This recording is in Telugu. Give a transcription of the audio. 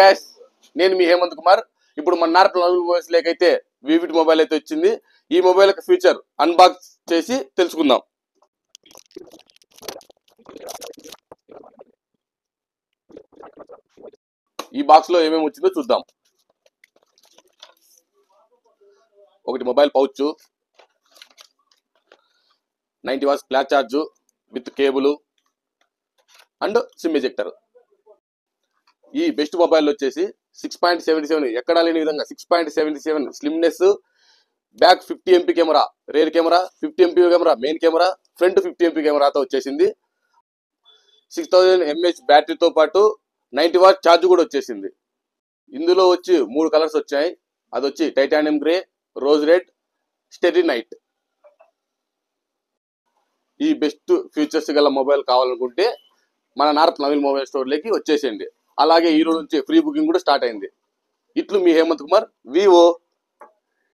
Guys, నేను మీ హేమంత్ కుమార్. ఇప్పుడు మన నార్పల్ మొబైల్స్ లేకైతే వివిడ్ మొబైల్ అయితే వచ్చింది. ఈ మొబైల్ యొక్క ఫీచర్ అన్బాక్స్ చేసి తెలుసుకుందాం. ఈ బాక్స్ లో ఏమేమి వచ్చిందో చూద్దాం. ఒకటి mobile pouch, 90 watts flash charge with cable and sim ejector. ఈ బెస్ట్ మొబైల్ వచ్చేసి 6.77, ఎక్కడా లేని విధంగా 6.77 slimness, back 50 MP camera, rear camera 50 MP camera, main camera, front 50 MP కెమెరాతో వచ్చేసింది. 6000 mAh బ్యాటరీతో పాటు 90 వాట్ ఛార్జ్ కూడా వచ్చేసింది. ఇందులో వచ్చి 3 కలర్స్ వచ్చాయి. అది వచ్చి titanium grey, rose red, starry night. ఈ బెస్ట్ ఫీచర్స్ గల మొబైల్ కావాలనుకుంటే మన నార్త్ నవీన్ మొబైల్ స్టోర్లోకి వచ్చేసేయండి. అలాగే ఈ రోజు నుంచి ఫ్రీ బుకింగ్ కూడా స్టార్ట్ అయింది. ఇట్లు మీ హేమంత్ కుమార్, వివో.